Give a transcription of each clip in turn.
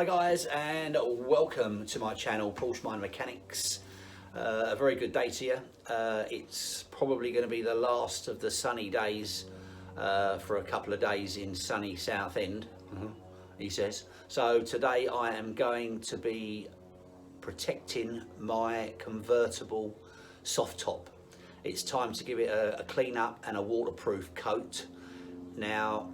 Hi guys, and welcome to my channel, Porsche Minor Mechanics. A very good day to you. It's probably going to be the last of the sunny days for a couple of days in sunny Southend, he says. So today I am going to be protecting my convertible soft top. It's time to give it a clean up and a waterproof coat. Now,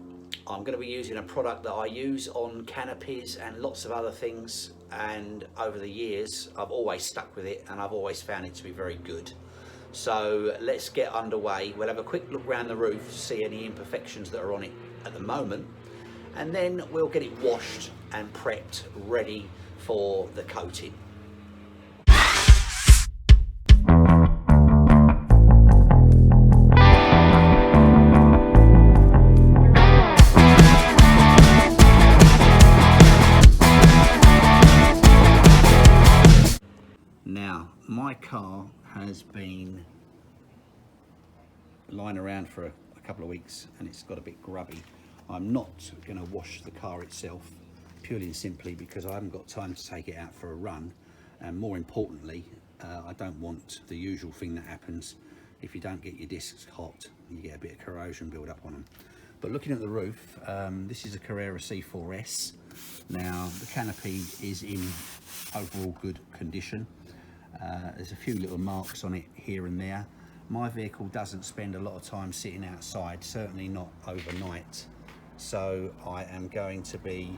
I'm going to be using a product that I use on canopies and lots of other things, and over the years I've always stuck with it and I've always found it to be very good. So let's get underway. We'll have a quick look around the roof to see any imperfections that are on it at the moment, and then we'll get it washed and prepped ready for the coating. Now, my car has been lying around for a couple of weeks and it's got a bit grubby. I'm not going to wash the car itself, purely and simply because I haven't got time to take it out for a run, and more importantly, I don't want the usual thing that happens if you don't get your discs hot. You get a bit of corrosion build up on them. But looking at the roof, this is a Carrera C4S. Now, the canopy is in overall good condition. There's a few little marks on it here and there. My vehicle doesn't spend a lot of time sitting outside, certainly not overnight. So I am going to be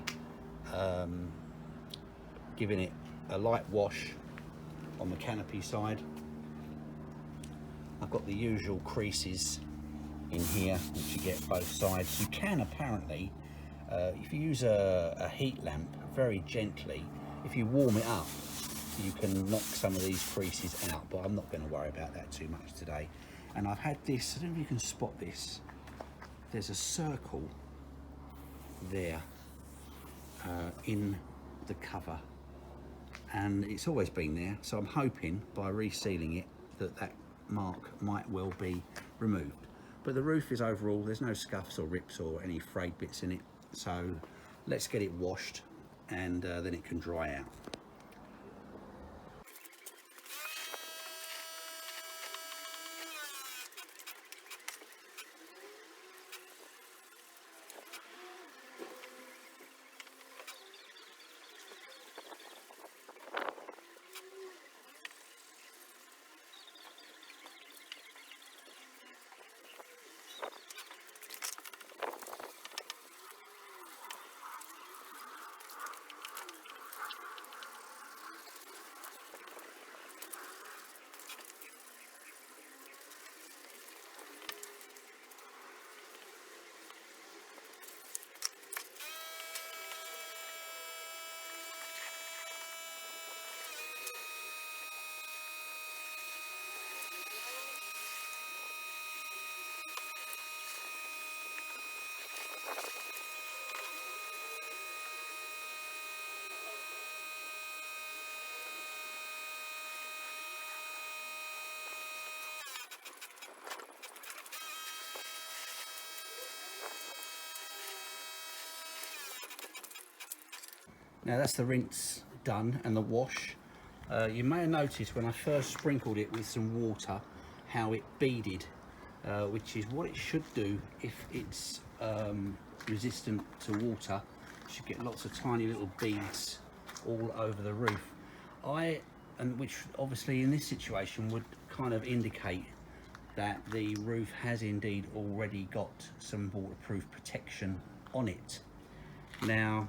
giving it a light wash on the canopy side. I've got the usual creases in here which you get both sides. You can apparently, if you use a heat lamp very gently, if you warm it up, you can knock some of these creases out, but I'm not going to worry about that too much today. And I've had this, I don't know if you can spot this, there's a circle there in the cover, and it's always been there, so I'm hoping by resealing it that mark might well be removed. But the roof is overall, there's no scuffs or rips or any frayed bits in it, so let's get it washed and then it can dry out. Now that's the rinse done and the wash. You may have noticed when I first sprinkled it with some water how it beaded, which is what it should do if it's resistant to water. You should get lots of tiny little beads all over the roof. Which obviously in this situation would kind of indicate that the roof has indeed already got some waterproof protection on it. Now,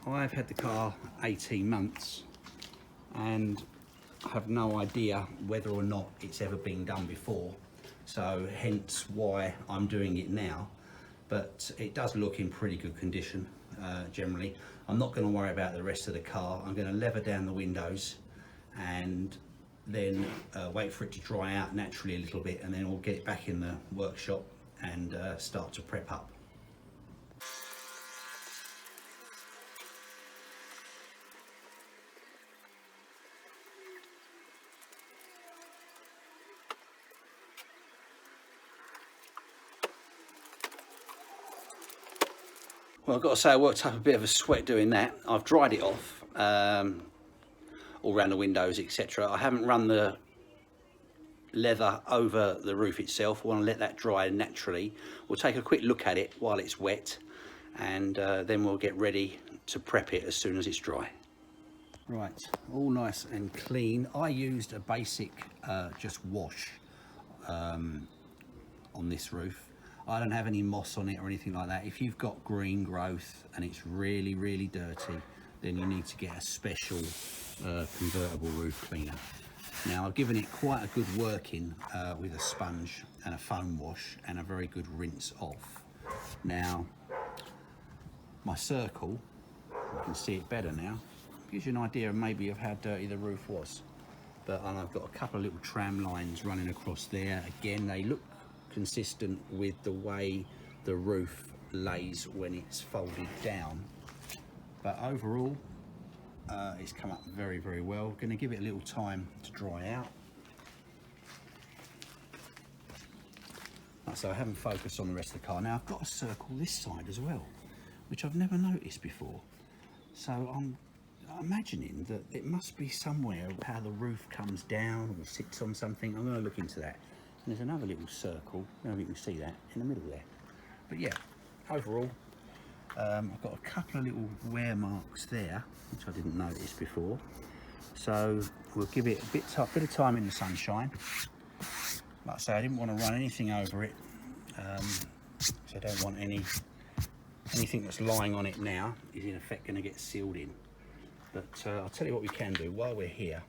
I've had the car 18 months and have no idea whether or not it's ever been done before, so hence why I'm doing it now. But it does look in pretty good condition generally. I'm not going to worry about the rest of the car. I'm going to lever down the windows and then wait for it to dry out naturally a little bit, and then we'll get it back in the workshop and start to prep up. Well, I've got to say I worked up a bit of a sweat doing that. I've dried it off all around the windows, etc. I haven't run the leather over the roof itself. I want to let that dry naturally. We'll take a quick look at it while it's wet, and then we'll get ready to prep it as soon as it's dry. Right, all nice and clean. I used a basic just wash on this roof. I don't have any moss on it or anything like that. If you've got green growth and it's really, really dirty, then you need to get a special convertible roof cleaner. Now, I've given it quite a good working with a sponge and a foam wash and a very good rinse off. Now, my circle, you can see it better now, gives you an idea of maybe of how dirty the roof was. But I've got a couple of little tram lines running across there. Again, they look consistent with the way the roof lays when it's folded down. But overall, it's come up very, very well. Going to give it a little time to dry out. So I haven't focused on the rest of the car. Now I've got a circle this side as well, which I've never noticed before. So I'm imagining that it must be somewhere how the roof comes down or sits on something. I'm going to look into that. And there's another little circle, I don't know if you can see that, in the middle there. But yeah, overall, I've got a couple of little wear marks there, which I didn't notice before. So we'll give it a bit of time in the sunshine. Like I say, I didn't want to run anything over it, so I don't want anything that's lying on it now is in effect going to get sealed in. But I'll tell you what we can do while we're here.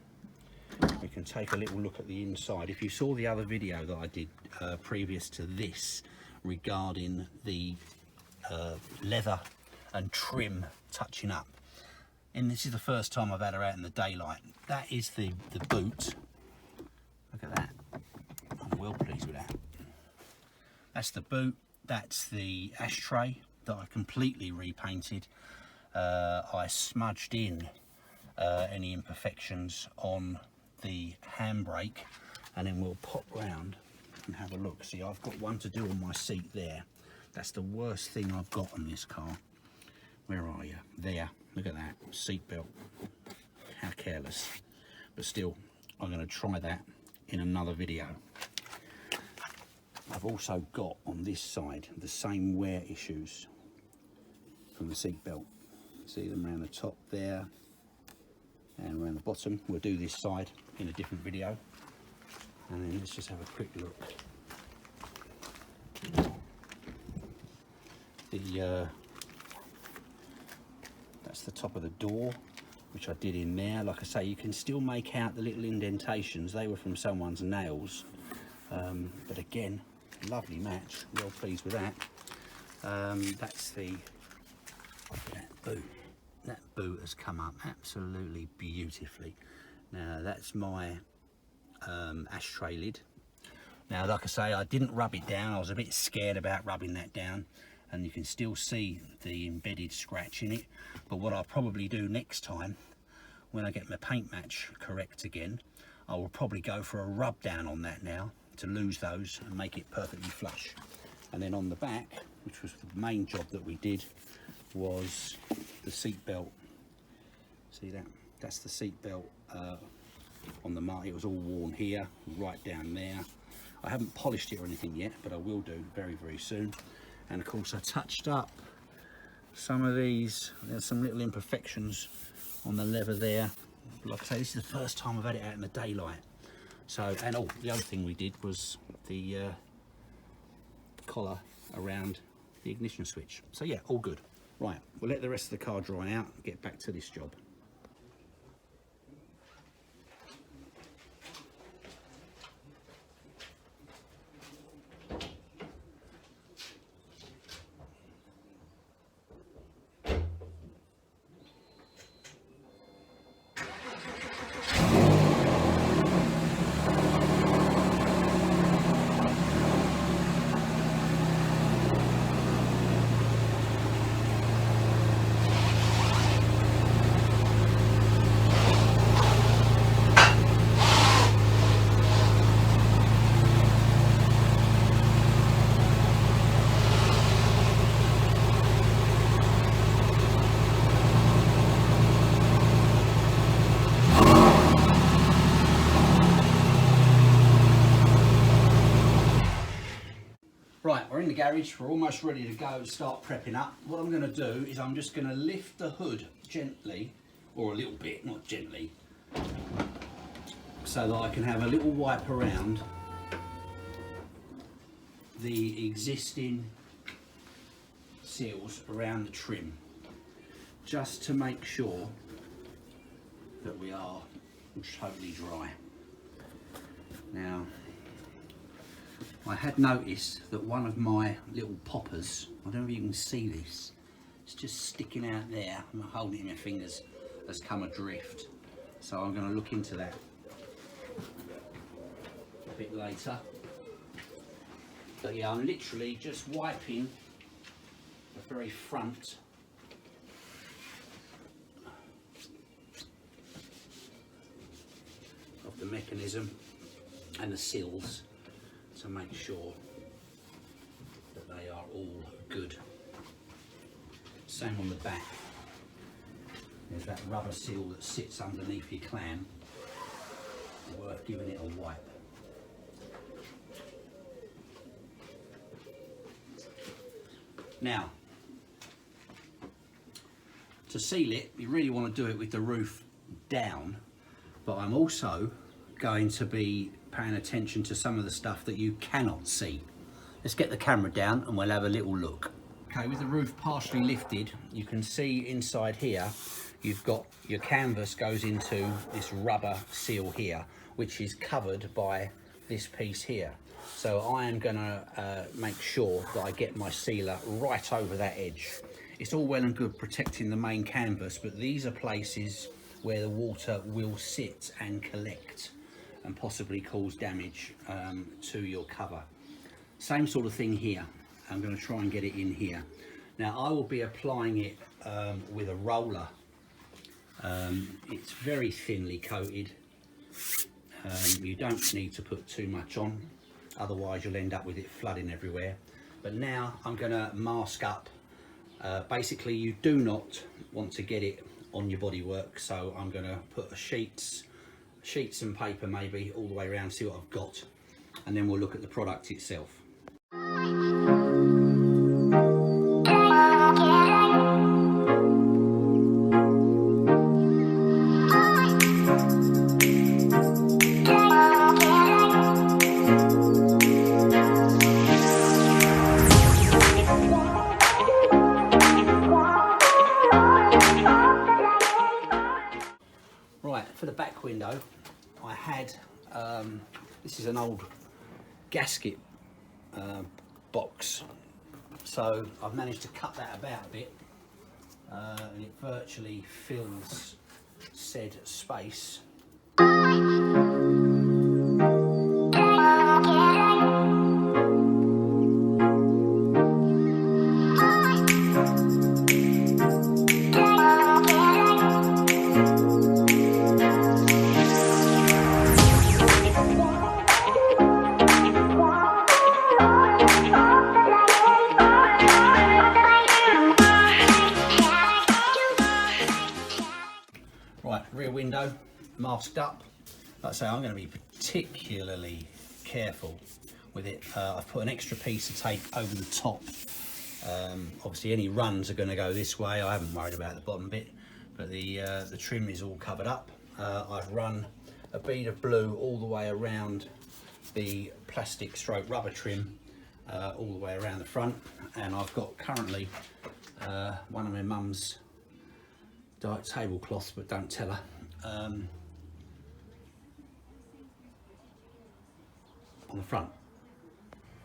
We can take a little look at the inside. If you saw the other video that I did previous to this regarding the leather and trim touching up, and this is the first time I've had her out in the daylight. That is the boot. Look at that. I'm well pleased with that. That's the boot. That's the ashtray that I completely repainted. I smudged in any imperfections on the handbrake, and then we'll pop round and have a look. See, I've got one to do on my seat there. That's the worst thing I've got on this car. Where are you? There. Look at that. Seat belt. How careless. But still, I'm going to try that in another video. I've also got on this side the same wear issues from the seat belt. See them around the top there and around the bottom. We'll do this side in a different video, and then let's just have a quick look. That's the top of the door, which I did in there. Like I say, you can still make out the little indentations. They were from someone's nails, but again, lovely match. Well pleased with that. That's that boot. That boot has come up absolutely beautifully. Now that's my ashtray lid. Now, like I say, I didn't rub it down. I was a bit scared about rubbing that down, and you can still see the embedded scratch in it. But what I'll probably do next time, when I get my paint match correct again, I will probably go for a rub down on that now to lose those and make it perfectly flush. And then on the back, which was the main job that we did, was the seat belt. See that? That's the seat belt on the mark. It was all worn here, right down there. I haven't polished it or anything yet, but I will do very, very soon. And of course, I touched up some of these. There's some little imperfections on the leather there. Like I say, this is the first time I've had it out in the daylight. So, and oh, the other thing we did was the collar around the ignition switch. So yeah, all good. Right, we'll let the rest of the car dry out and get back to this job. the garage, we're almost ready to go, start prepping up. What I'm going to do is I'm just going to lift the hood gently, or a little bit, not gently, so that I can have a little wipe around the existing seals around the trim, just to make sure that we are totally dry. Now, I had noticed that one of my little poppers, I don't know if you can see this, it's just sticking out there, I'm holding it in my fingers, has come adrift. So I'm going to look into that a bit later. But yeah, I'm literally just wiping the very front of the mechanism and the seals to make sure that they are all good. Same on the back. There's that rubber seal that sits underneath your clam. Worth giving it a wipe. Now, to seal it, you really want to do it with the roof down, but I'm also going to be paying attention to some of the stuff that you cannot see. Let's get the camera down and we'll have a little look. Okay, with the roof partially lifted, you can see inside here, you've got your canvas goes into this rubber seal here, which is covered by this piece here. So I am gonna make sure that I get my sealer right over that edge. It's all well and good protecting the main canvas, but these are places where the water will sit and collect and possibly cause damage to your cover. Same sort of thing here. I'm going to try and get it in here. Now I will be applying it with a roller. It's very thinly coated. You don't need to put too much on, otherwise you'll end up with it flooding everywhere. But now I'm going to mask up. Basically you do not want to get it on your bodywork, so I'm going to put a sheets and paper maybe all the way around, see what I've got, and then we'll look at the product itself. Right, for the back window, I had, this is an old gasket box, so I've managed to cut that about a bit, and it virtually fills said space. Right, rear window masked up. Like I say, I'm going to be particularly careful with it. I've put an extra piece of tape over the top. Obviously any runs are going to go this way. I haven't worried about the bottom bit, but the trim is all covered up. I've run a bead of blue all the way around the plastic stroke rubber trim, all the way around the front, and I've got currently one of my mum's dark tablecloths, but don't tell her. On the front.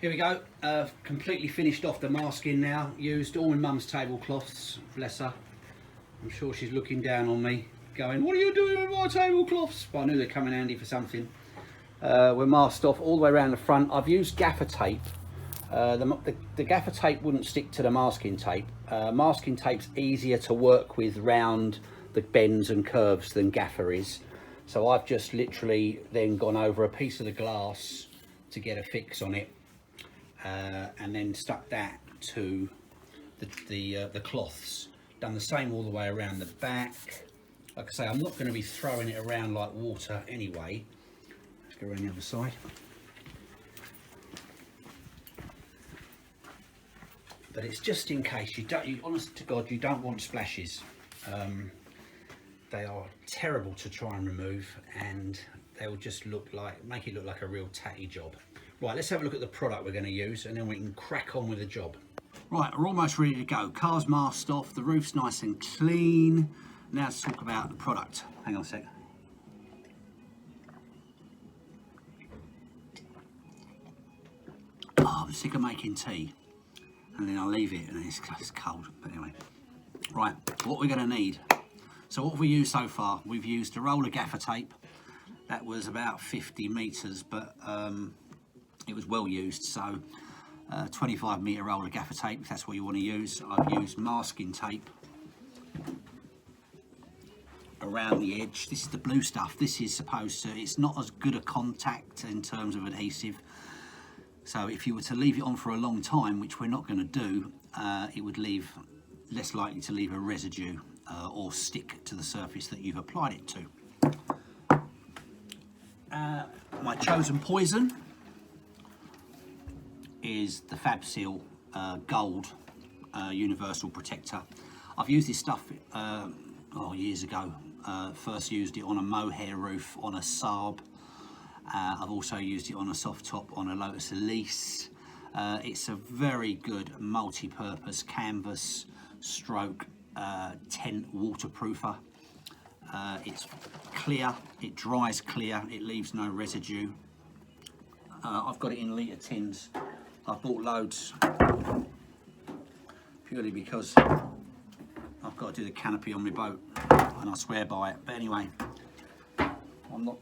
Here we go, completely finished off the masking now, used all my mum's tablecloths, bless her. I'm sure she's looking down on me, going, what are you doing with my tablecloths? But I knew they'd come in handy for something. We're masked off all the way around the front. I've used gaffer tape. The gaffer tape wouldn't stick to the masking tape. Masking tape's easier to work with round the bends and curves than gaffer is. So I've just literally then gone over a piece of the glass to get a fix on it, and then stuck that to the cloths. Done the same all the way around the back. Like I say, I'm not going to be throwing it around like water anyway. Let's go around the other side. but it's just in case. Honest to God, you don't want splashes. They are terrible to try and remove, and they will just make it look like a real tatty job. Right, let's have a look at the product we're going to use, and then we can crack on with the job. Right, we're almost ready to go. Car's masked off, the roof's nice and clean. Now let's talk about the product. Hang on a sec. Oh, I'm sick of making tea, and then I leave it and it's cold. But anyway, right, what we're going to need. So what have we used so far? We've used a roll of gaffer tape. That was about 50 metres, but it was well used. So 25 metre roll of gaffer tape, if that's what you want to use. I've used masking tape around the edge. This is the blue stuff. This is supposed to, it's not as good a contact in terms of adhesive. So if you were to leave it on for a long time, which we're not going to do, it would leave less likely to leave a residue or stick to the surface that you've applied it to. My chosen poison is the Fab Seal Gold Universal Protector. I've used this stuff years ago. First used it on a mohair roof on a Saab. I've also used it on a soft top on a Lotus Elise. It's a very good multi-purpose canvas stroke tent waterproofer. It's clear, it dries clear, it leaves no residue. I've got it in litre tins. I've bought loads purely because I've got to do the canopy on my boat and I swear by it. But anyway, I'm not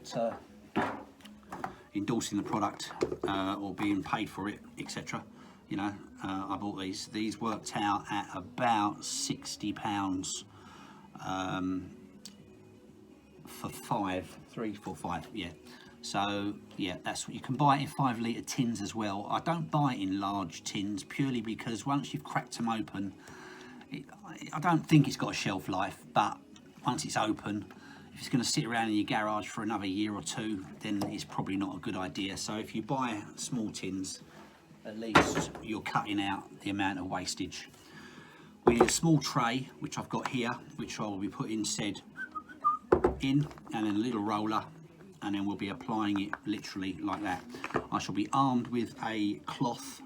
endorsing the product or being paid for it, etc. You know, I bought these. These worked out at about £60 for 5, 3, 4, 5, yeah. So yeah, that's what you can buy it in 5 litre tins as well. I don't buy it in large tins purely because once you've cracked them open, I don't think it's got a shelf life, but once it's open, if it's going to sit around in your garage for another year or two, then it's probably not a good idea. So if you buy small tins, at least you're cutting out the amount of wastage. We need a small tray, which I've got here, which I will be putting said in, and then a little roller, and then we'll be applying it literally like that. I shall be armed with a cloth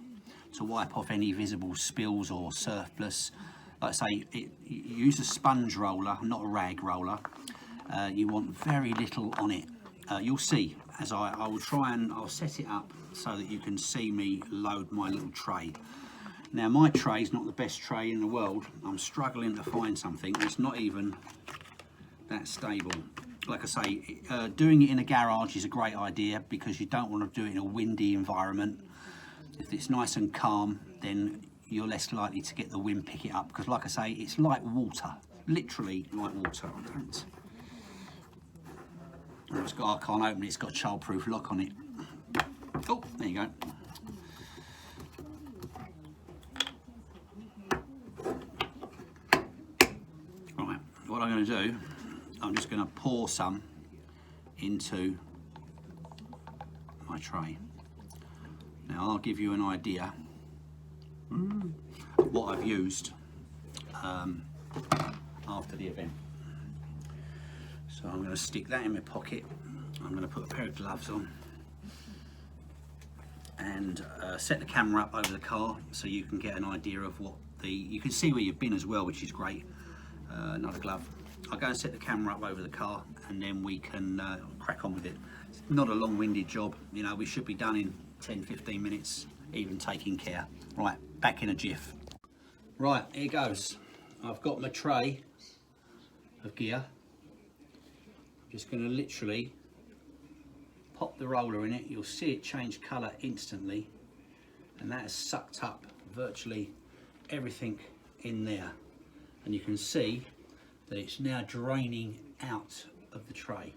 to wipe off any visible spills or surplus. Like I say, use a sponge roller, not a rag roller. You want very little on it. You'll see as I will try and I'll set it up so that you can see me load my little tray. Now my tray is not the best tray in the world. I'm struggling to find something. It's not even that stable. Like I say, doing it in a garage is a great idea because you don't want to do it in a windy environment. If it's nice and calm, then you're less likely to get the wind pick it up, because like I say, it's like water, literally like water. I can't open it, it's got a childproof lock on it. Oh, there you go. Right, what I'm going to do, I'm just going to pour some into my tray. Now I'll give you an idea of what I've used after the event. So I'm going to stick that in my pocket. I'm going to put a pair of gloves on and set the camera up over the car so you can get an idea of what you can see where you've been as well, which is great. Another glove. I'll go and set the camera up over the car and then we can crack on with it. It's not a long-winded job, you know, we should be done in 10-15 minutes, even taking care. Right, back in a jiff. Right, here goes. I've got my tray of gear. I'm just going to literally pop the roller in it. You'll see it change colour instantly, and that has sucked up virtually everything in there. And you can see that it's now draining out of the tray.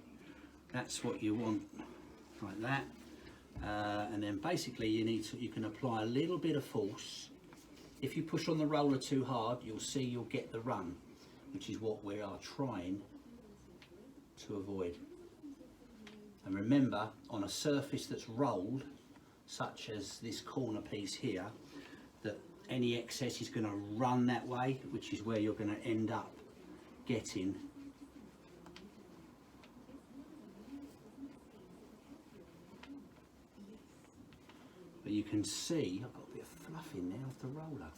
That's what you want, like that. And then basically you can apply a little bit of force. If you push on the roller too hard, you'll see you'll get the run, which is what we are trying to avoid. And remember, on a surface that's rolled, such as this corner piece here, that any excess is going to run that way, which is where you're going to end up getting but you can see I've got a bit of fluff in there off the roller.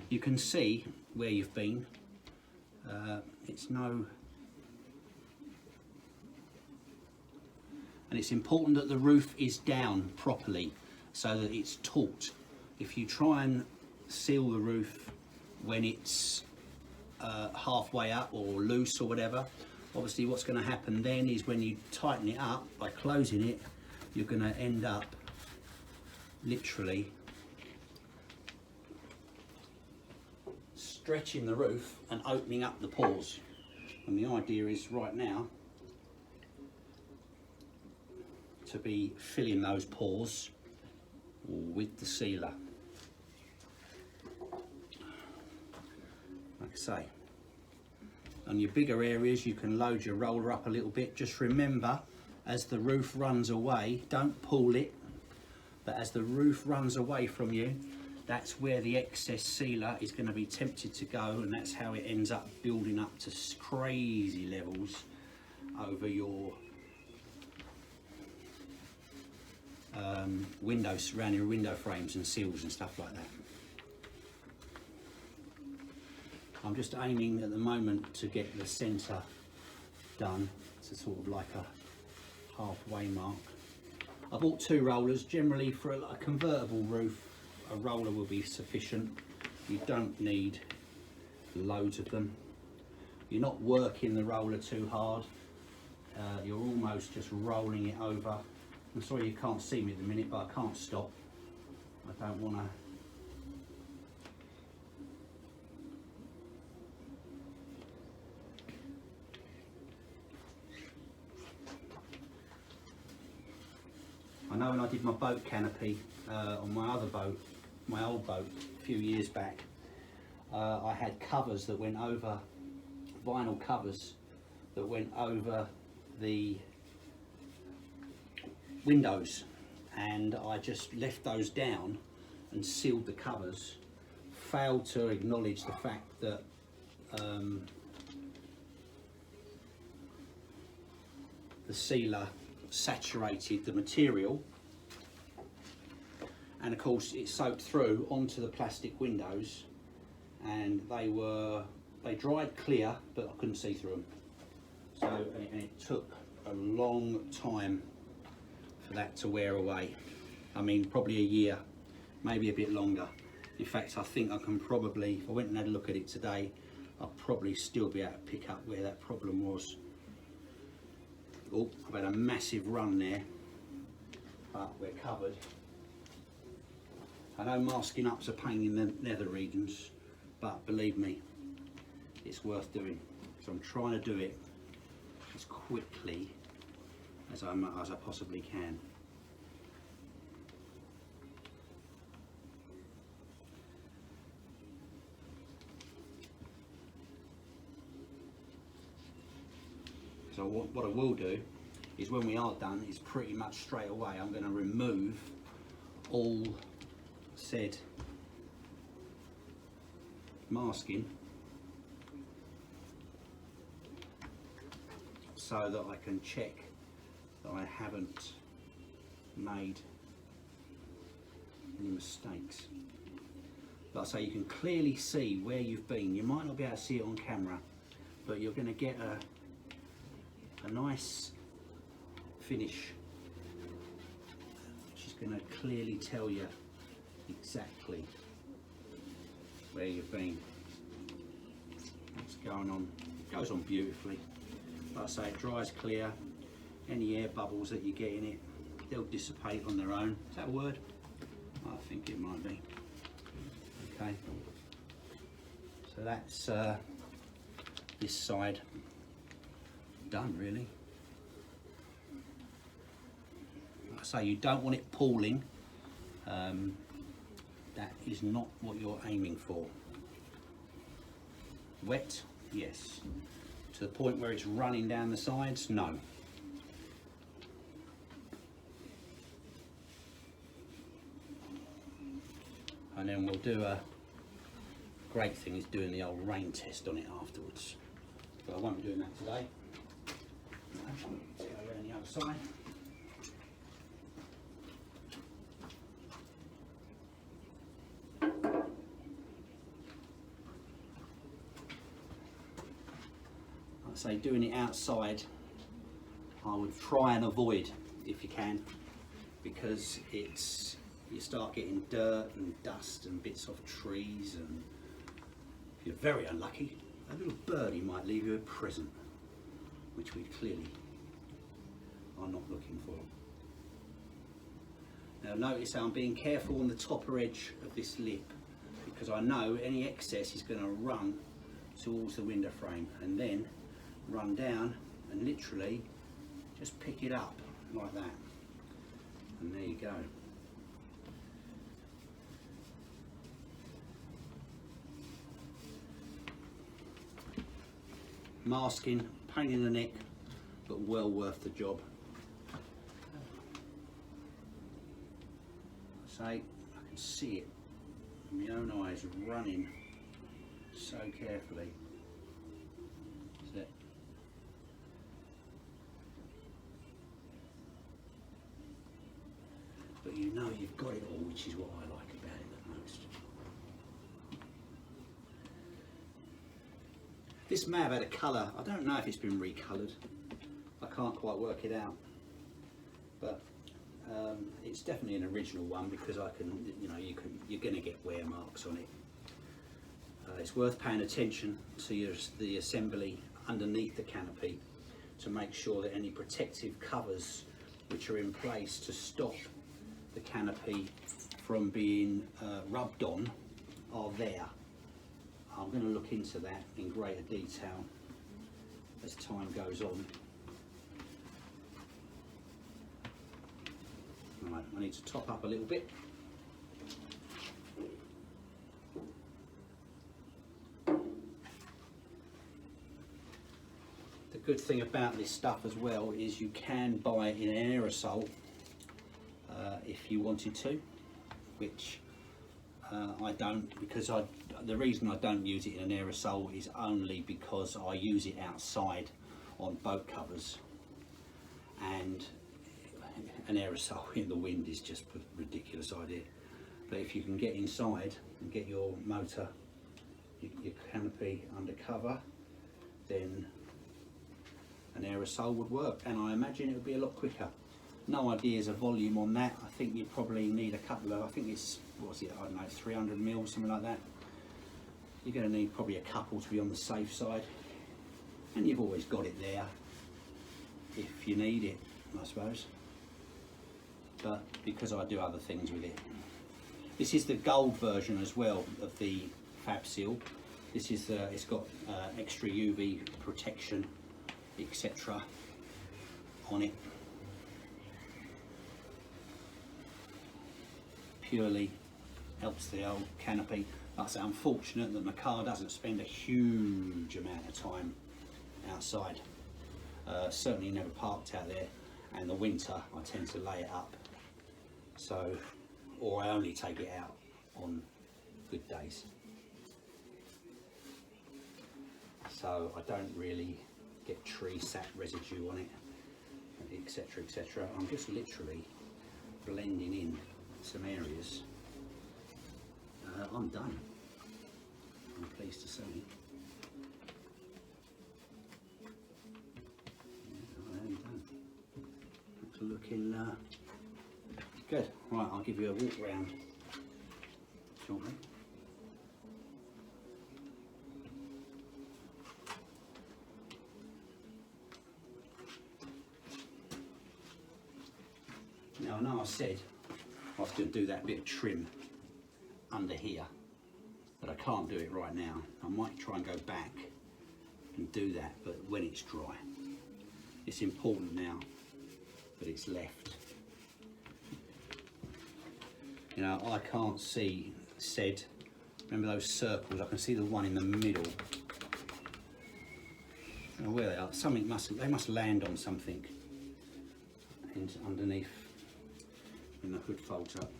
You can see where you've been. It's no, and it's important that the roof is down properly so that it's taut. If you try and seal the roof when it's halfway up or loose or whatever, obviously what's going to happen then is when you tighten it up by closing it, you're going to end up literally stretching the roof and opening up the pores. And the idea is right now to be filling those pores with the sealer. Like I say, on your bigger areas you can load your roller up a little bit. Just remember, as the roof runs away, don't pull it, but as the roof runs away from you, that's where the excess sealer is going to be tempted to go, and that's how it ends up building up to crazy levels over your windows, around your window frames and seals and stuff like that. I'm just aiming at the moment to get the centre done to sort of like a halfway mark. I bought 2 rollers. Generally for a convertible roof, a roller will be sufficient. You don't need loads of them. You're not working the roller too hard. You're almost just rolling it over. I'm sorry you can't see me at the minute, but I can't stop. I don't want to. I know when I did my boat canopy on my other boat, my old boat, a few years back, I had covers that went over, vinyl covers that went over the windows, and I just left those down and sealed the covers. Failed to acknowledge the fact that the sealer saturated the material, and of course it soaked through onto the plastic windows, and they dried clear, but I couldn't see through them. So and it took a long time for that to wear away. I mean, probably a year, maybe a bit longer. In fact, I think I can probably, if I went and had a look at it today, I'll probably still be able to pick up where that problem was. Oh, I've had a massive run there, but we're covered. I know masking up's a pain in the nether regions, but believe me, it's worth doing. So I'm trying to do it as quickly as I possibly can. So what I will do is, when we are done, is pretty much straight away I'm going to remove all said masking so that I can check that I haven't made any mistakes. Like I say, you can clearly see where you've been. You might not be able to see it on camera, but you're going to get a nice finish, which is going to clearly tell you exactly where you've been, what's going on. It goes on beautifully. Like I say, it dries clear. Any air bubbles that you get in it, they'll dissipate on their own. Is that a word? I think it might be. Okay, so that's this side done, really. Like I say, you don't want it pooling. That is not what you're aiming for. Wet, yes. To the point where it's running down the sides, no. And then we'll do a great thing is doing the old rain test on it afterwards. But I won't be doing that today. Let's go around the other side. Like I say, doing it outside, I would try and avoid if you can, because you start getting dirt and dust and bits off trees, and if you're very unlucky, a little birdie might leave you a present, which we clearly are not looking for. Now notice how I'm being careful on the topper edge of this lip, because I know any excess is going to run towards the window frame and then run down and literally just pick it up like that. And there you go. Masking, pain in the neck, but well worth the job. Say, I can see it with my own eyes running so carefully. That's it. But you know you've got it all, which is what I like about it the most. This may have had a colour. I don't know if it's been recoloured. I can't quite work it out. But it's definitely an original one, because I can, you're going to get wear marks on it. It's worth paying attention to the assembly underneath the canopy to make sure that any protective covers which are in place to stop the canopy from being rubbed on are there. I'm going to look into that in greater detail as time goes on. Right, I need to top up a little bit. The good thing about this stuff as well is you can buy it in an aerosol if you wanted to, which I don't, because the reason I don't use it in an aerosol is only because I use it outside on boat covers, and an aerosol in the wind is just a ridiculous idea. But if you can get inside and get your motor, your canopy under cover, then an aerosol would work, and I imagine it would be a lot quicker. No ideas of volume on that. I think you probably need a couple of, I think it's, what's it, I don't know, 300 mils, something like that. You're going to need probably a couple to be on the safe side, and you've always got it there if you need it, I suppose. But because I do other things with it. This is the gold version as well of the Fab Seal. This is it's got extra UV protection, etc. on it. Purely helps the old canopy. Like I say, unfortunate that my car doesn't spend a huge amount of time outside. Certainly never parked out there, and the winter I tend to lay it up. So, or I only take it out on good days. So I don't really get tree sap residue on it, etc, etc. I'm just literally blending in some areas. I'm done, I'm pleased to say. Yeah, I am done. It's looking good. Right, I'll give you a walk round shortly. Now I know I said I was going to do that bit of trim under here, but I can't do it right now. I might try and go back and do that, but when it's dry. It's important now that it's left. You know, I can't see said, remember those circles? I can see the one in the middle. I don't know where they are. Something they must land on something and underneath when the hood folds up.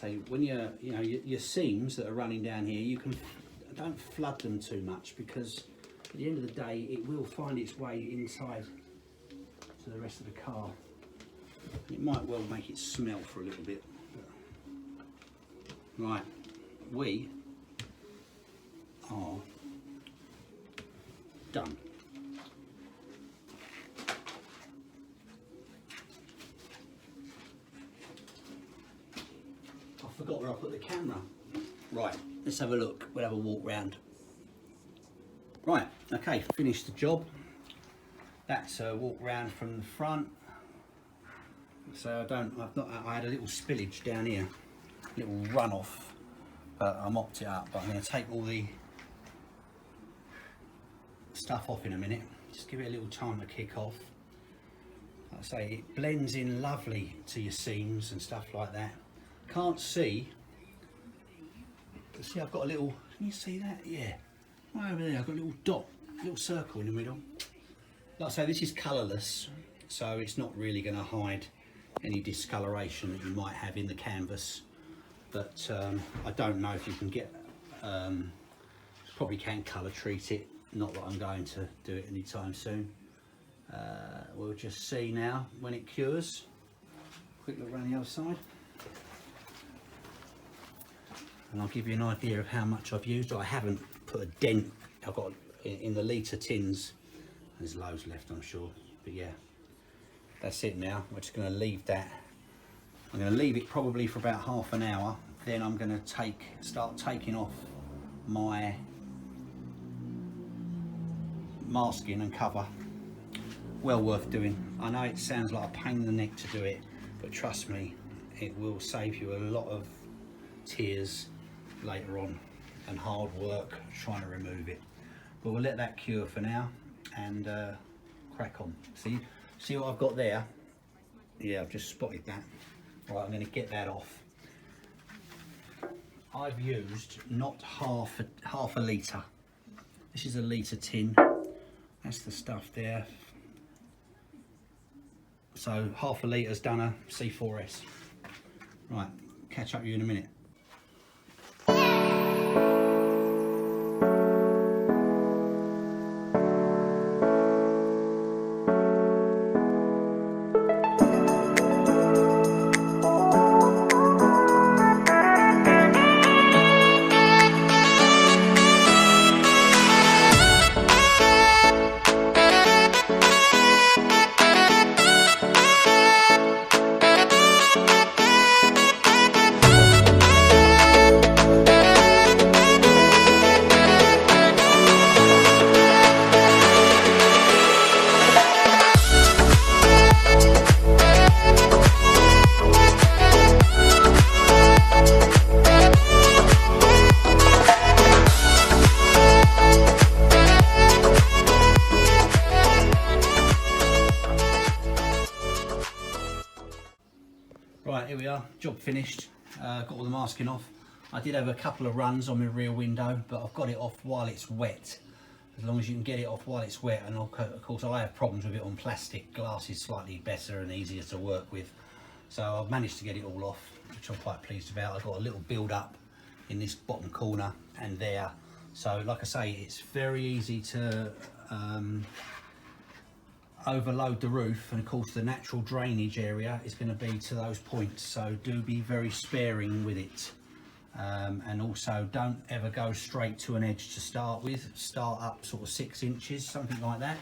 say when your seams that are running down here, you can don't flood them too much, because at the end of the day it will find its way inside to the rest of the car. It might well make it smell for a little bit. Right, we are done. I forgot where I put the camera. Right, let's have a look. We'll have a walk round. Right, okay, finished the job. That's a walk round from the front. So I had a little spillage down here, a little runoff, but I mopped it up. But I'm going to take all the stuff off in a minute. Just give it a little time to kick off. Like I say, it blends in lovely to your seams and stuff like that. Can't see. See, I've got a little. Can you see that? Yeah. Right over there, I've got a little dot, a little circle in the middle. Like I say, this is colourless, so it's not really going to hide any discoloration that you might have in the canvas. But I don't know if you can get. Probably can colour treat it. Not that I'm going to do it anytime soon. We'll just see now when it cures. Quick look around the other side. And I'll give you an idea of how much I've used. I haven't put a dent. I've got in the litre tins. There's loads left, I'm sure. But yeah, that's it now. We're just going to leave that. I'm going to leave it probably for about half an hour. Then I'm going to start taking off my masking and cover. Well worth doing. I know it sounds like a pain in the neck to do it, but trust me, it will save you a lot of tears later on and hard work trying to remove it. But we'll let that cure for now and crack on. See what I've got there? Yeah, I've just spotted that. Right, I'm going to get that off. I've used not half a litre. This is a litre tin. That's the stuff there. So half a litre's done a C4S. Right, catch up with you in a minute. Right, here we are, job finished. Got all the masking off. I did have a couple of runs on my rear window, but I've got it off while it's wet. As long as you can get it off while it's wet, and of course I have problems with it on plastic. Glass is slightly better and easier to work with. So I've managed to get it all off, which I'm quite pleased about. I've got a little build up in this bottom corner and there. So like I say, it's very easy to overload the roof, and of course the natural drainage area is going to be to those points, so do be very sparing with it, and also don't ever go straight to an edge to start with. Start up sort of 6 inches, something like that,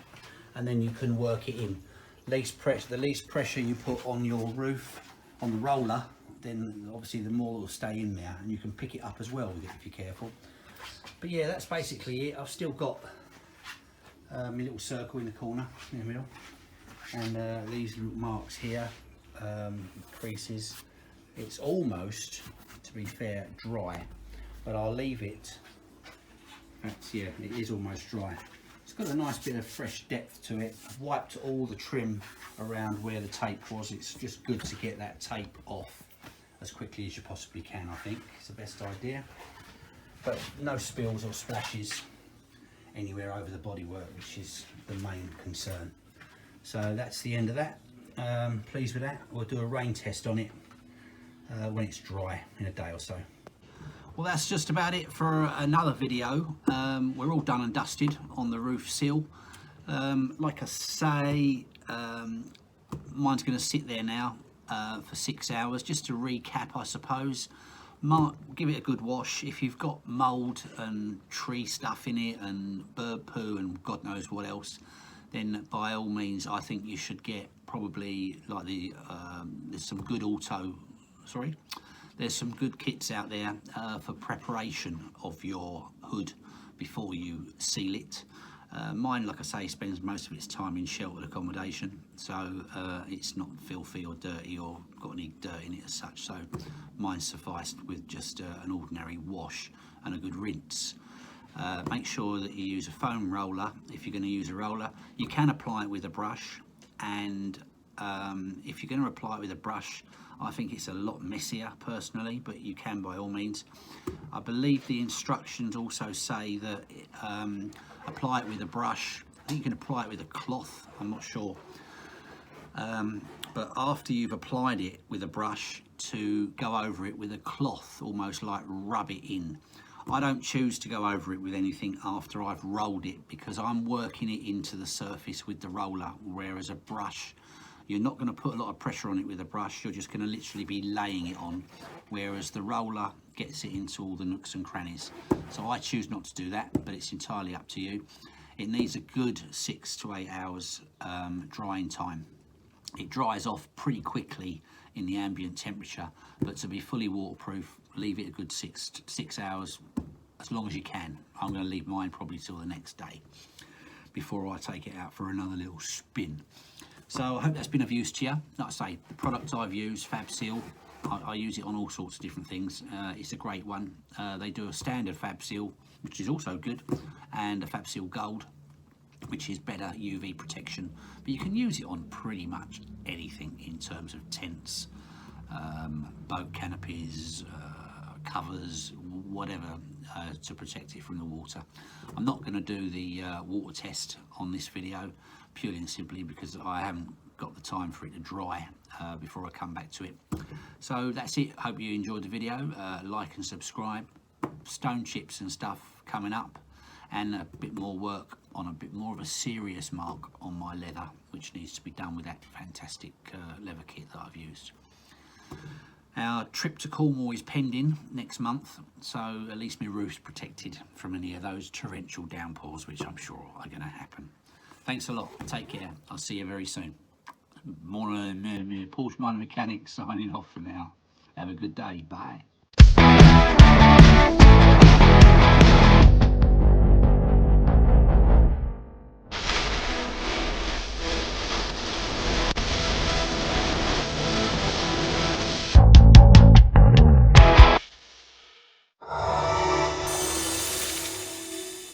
and then you can work it in. The least pressure you put on your roof, on the roller, then obviously the more will stay in there, and you can pick it up as well with it if you're careful. But yeah, that's basically it. I've still got my little circle in the corner in the middle, and these little marks here, creases. It's almost, to be fair, dry, but I'll leave it. Yeah, it is almost dry. It's got a nice bit of fresh depth to it. I've wiped all the trim around where the tape was. It's just good to get that tape off as quickly as you possibly can. I think it's the best idea, but no spills or splashes anywhere over the bodywork, which is the main concern. So that's the end of that. Pleased with that. We'll do a rain test on it when it's dry in a day or so. Well, that's just about it for another video. We're all done and dusted on the roof seal. Like I say, mine's going to sit there now for 6 hours. Just to recap, I suppose, give it a good wash. If you've got mould and tree stuff in it and bird poo and God knows what else, then by all means I think you should get probably like there's some good there's some good kits out there for preparation of your hood before you seal it. Mine, like I say, spends most of its time in sheltered accommodation, so it's not filthy or dirty or got any dirt in it as such, so mine sufficed with just an ordinary wash and a good rinse. Make sure that you use a foam roller if you're going to use a roller. You can apply it with a brush, and if you're going to apply it with a brush, I think it's a lot messier personally, but you can by all means. I believe the instructions also say that apply it with a brush. I think you can apply it with a cloth, I'm not sure. But after you've applied it with a brush, to go over it with a cloth, almost like rub it in. I don't choose to go over it with anything after I've rolled it, because I'm working it into the surface with the roller, whereas a brush, you're not going to put a lot of pressure on it with a brush, you're just going to literally be laying it on, whereas the roller gets it into all the nooks and crannies. So I choose not to do that, but it's entirely up to you. It needs a good 6 to 8 hours drying time. It dries off pretty quickly in the ambient temperature, but to be fully waterproof, leave it a good 6 hours, as long as you can. I'm going to leave mine probably till the next day before I take it out for another little spin. So I hope that's been of use to you. Like I say, the product I've used, Fab Seal, I use it on all sorts of different things. It's a great one. They do a standard Fab Seal, which is also good, and a Fab Seal Gold, which is better UV protection. But you can use it on pretty much anything in terms of tents, boat canopies, covers, whatever, to protect it from the water. I'm not going to do the water test on this video, purely and simply because I haven't got the time for it to dry before I come back to it. So that's it. Hope you enjoyed the video. Like and subscribe. Stone chips and stuff coming up, and a bit more work on a bit more of a serious mark on my leather, which needs to be done with that fantastic leather kit that I've used. Our trip to Cornwall is pending next month, so at least my roof's protected from any of those torrential downpours, which I'm sure are going to happen. Thanks a lot. Take care. I'll see you very soon. Porsche Minor Mechanic signing off for now. Have a good day. Bye.